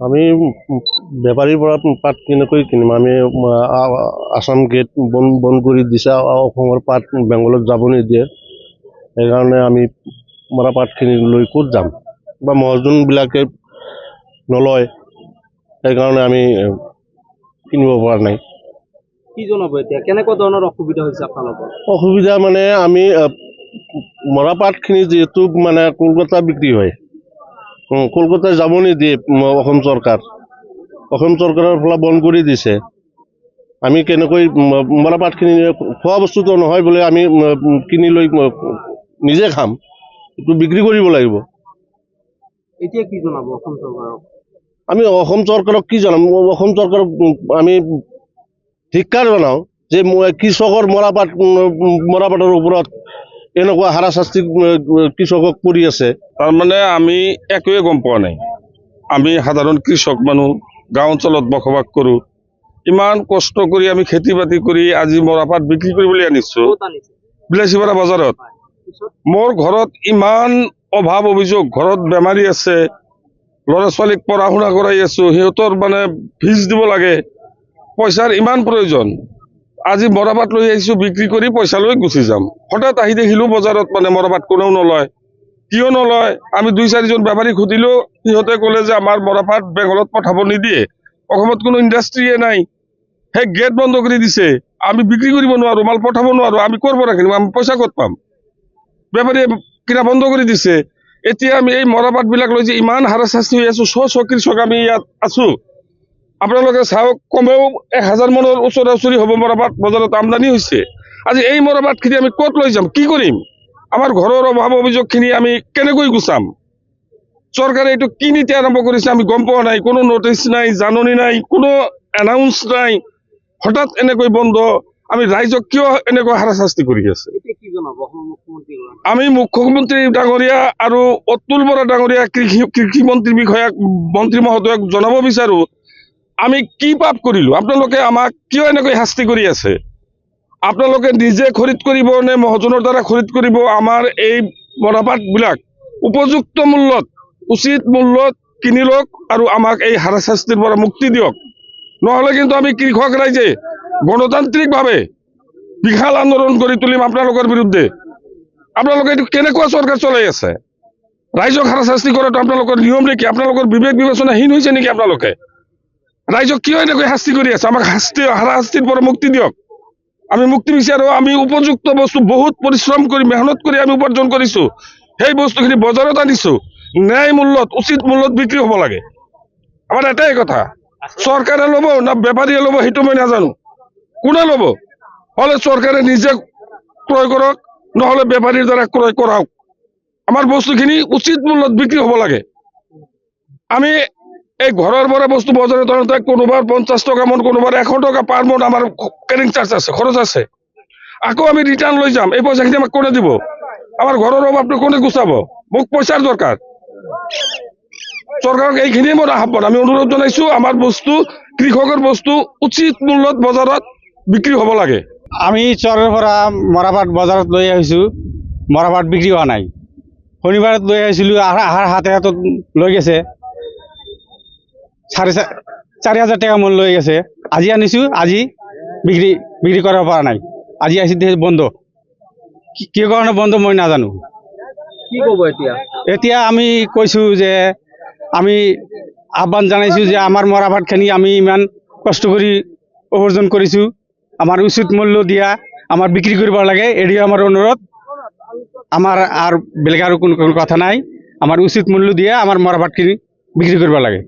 আমি বেপাৰীৰ পৰা পাট কেনেকৈ কিনিম? আমি আসাম গেট বন্ধ কৰি দিছে, অসমৰ পাট বেংগলত যাব নিদিয়ে। সেইকাৰণে আমি মৰা পাটখিনি লৈ ক'ত যাম? বা মহাজনবিলাকে নলয়, সেইকাৰণে আমি কিনিব পৰা নাই। কি জনাব এতিয়া কেনেকুৱা ধৰণৰ অসুবিধা হৈছে আপোনালোকৰ? অসুবিধা মানে আমি মৰা পাটখিনি যিহেতু মানে কলকাতা বিক্ৰী হয়, কলকাতা যাব নিদিয়ে অসম চৰকাৰ। অসম চৰকাৰৰ ফালে বন্ধ কৰি দিছে। আমি কেনেকৈ মৰা পাটখিনি খোৱা বস্তুটো নহয় বোলে, আমি কিনি লৈ নিজে খাম, এইটো বিক্ৰী কৰিব লাগিব। এতিয়া কি জনাব অসম চৰকাৰক? আমি অসম চৰকাৰক কি জনাম? অসম চৰকাৰক আমি ধিক্কাৰ জনাওঁ যে কৃষকৰ মৰা পাটৰ ওপৰত এনেকুৱা হাৰাশাস্তি কৃষকক কৰি আছে। তাৰমানে আমি একোৱে গম পোৱা নাই। আমি সাধাৰণ কৃষক মানুহ, গাঁও অঞ্চলত বসবাস কৰোঁ। ইমান কষ্ট কৰি আমি খেতি বাতি কৰি আজি মৰাপাট বিক্ৰী কৰিবলৈ আনিছোঁ বিলাসীপাৰা বজাৰত। মোৰ ঘৰত ইমান অভাৱ অভিযোগ, ঘৰত বেমাৰী আছে, ল'ৰা ছোৱালীক পঢ়া শুনা কৰাই আছোঁ, সিহঁতৰ মানে ফিজ দিব লাগে, পইচাৰ ইমান প্ৰয়োজন। আজি মৰাপাট লৈ আহিছোঁ, বিক্ৰী কৰি পইচা লৈ গুচি যাম। হঠাৎ আহি দেখিলোঁ বজাৰত মানে মৰাপাট কোনেও নলয়। কিয় নলয়? আমি 2-4জন বেপাৰীক সুধিলোঁ, সিহঁতে ক'লে যে আমাৰ মৰাপাট বেংগলত পঠাব নিদিয়ে, অসমত কোনো ইণ্ডাষ্ট্ৰীয়ে নাই, সেই গেট বন্ধ কৰি দিছে, আমি বিক্ৰী কৰিব নোৱাৰোঁ, মাল পঠাব নোৱাৰোঁ, আমি ক'ৰ পৰা কিনিম? আমি পইচা ক'ত পাম? বেপাৰীয়ে কিনা বন্ধ কৰি দিছে। এতিয়া আমি এই মৰাপাটবিলাক লৈ যে ইমান হাৰাশাস্তি হৈ আছোঁ, শ কৃষক আমি ইয়াত আছোঁ। আপোনালোকে চাওক, কমেও 1000 মনৰ ওচৰা-ওচৰি হ'ব মৰাপাট বজাৰত আমদানি হৈছে। আজি এই মৰাপাটখিনি আমি ক'ত লৈ যাম? কি কৰিম? আমাৰ ঘৰৰ অভাৱ অভিযোগখিনি আমি কেনেকৈ গুচাম? চৰকাৰে এইটো কি নীতি আৰম্ভ কৰিছে আমি গম পোৱা নাই। কোনো নটিচ নাই, জাননী নাই, কোনো এনাউন্স নাই। হঠাৎ এনেকৈ বন্ধ। আমি ৰাইজক কিয় এনেকৈ হাৰাশাস্তি কৰি আছে? আমি মুখ্যমন্ত্ৰী ডাঙৰীয়া আৰু অতুল বৰা ডাঙৰীয়া কৃষি মন্ত্ৰী বিষয়াক, মন্ত্ৰী মহোদয়ক জনাব বিচাৰো, আমি কি পাপ কৰিলো? আপোনালোকে আমাক কিয় এনেকৈ শাস্তি কৰি আছে? আপোনালোকে নিজে খৰিদ কৰিব নে মহাজনৰ দ্বাৰা খৰিদ কৰিব? আমাৰ এই মৰাপাটবিলাক উপযুক্ত মূল্যত, উচিত মূল্যত কিনি লওক আৰু আমাক এই হাৰাশাস্তিৰ পৰা মুক্তি দিয়ক। নহ'লে কিন্তু আমি কৃষক ৰাইজে গণতান্ত্ৰিকভাৱে বিশাল আন্দোলন কৰি তুলিম আপোনালোকৰ বিৰুদ্ধে। আপোনালোকে এইটো কেনেকুৱা চৰকাৰ চলাই আছে? ৰাইজক হাৰাশাস্তি কৰাটো আপোনালোকৰ নিয়ম নেকি? আপোনালোকৰ বিবেক বিবেচনাহীন হৈছে নেকি আপোনালোকে? ৰাইজক কিয় এনেকৈ শাস্তি কৰি আছে? আমাক হাৰাশাস্তিৰ পৰা মুক্তি দিয়ক। আমি মুক্তি বিচাৰোঁ। আমি উপযুক্ত বস্তু বহুত পৰিশ্ৰম কৰি, মেহনত কৰি আমি উপাৰ্জন কৰিছোঁ, সেই বস্তুখিনি বজাৰত আনিছোঁ, ন্যায় মূল্যত, উচিত মূল্যত বিক্ৰী হ'ব লাগে। আমাৰ এটাই কথা, চৰকাৰে ল'ব না বেপাৰীয়ে ল'ব সেইটো মই নাজানো। কোনে ল'ব? হ'লে চৰকাৰে নিজে ক্ৰয় কৰক, নহ'লে বেপাৰীৰ দ্বাৰা ক্ৰয় কৰাওক। আমাৰ বস্তুখিনি উচিত মূল্যত বিক্ৰী হ'ব লাগে। আমি এই ঘৰৰ পৰা বস্তু বজাৰত আনোতে কোনোবাৰ 50 টকা মন, কোনোবাৰ 100 টকা পাৰ মন আমাৰ কেৰিং চাৰ্জ আছে, খৰচ আছে। আকৌ আমি ৰিটাৰ্ণ লৈ যাম, এই পইচাখিনি আমাক কোনে দিব? আমাৰ ঘৰৰ অভাৱটো কোনে গুচাব? মোক পইচাৰ দৰকাৰ। চৰকাৰক এইখিনিয়ে মোৰ আহ্বান। আমি অনুৰোধ জনাইছোঁ, আমাৰ বস্তু, কৃষকৰ বস্তু উচিত মূল্যত বজাৰত বিক্ৰী হ'ব লাগে। আমি চৰৰ পৰা মৰাপাট বজাৰত লৈ আহিছোঁ, মৰাপাট বিক্ৰী হোৱা নাই। শনিবাৰত লৈ আহিছিলোঁ, হাতে হাতত লৈ গৈছে 4,000 টাকা মূল লৈ গৈছে। আজি আনিছোঁ, আজি বিক্ৰী কৰিব পৰা নাই। আজি আহিছে বন্ধ। কি কাৰণে বন্ধ মই নাজানো। কি ক'ব এতিয়া? এতিয়া আমি কৈছোঁ যে আমি আহ্বান জনাইছোঁ যে আমাৰ মৰাপাটখিনি আমি ইমান কষ্ট কৰি উপাৰ্জন কৰিছোঁ, আমাৰ উচিত মূল্য দিয়া, আমাৰ বিক্ৰী কৰিব লাগে। এৰি আমাৰ অনুৰোধ। আমাৰ আৰু বেলেগ আৰু কোনো কথা নাই। আমাৰ উচিত মূল্য দিয়া, আমাৰ মৰাপাটখিনি বিক্ৰী কৰিব লাগে।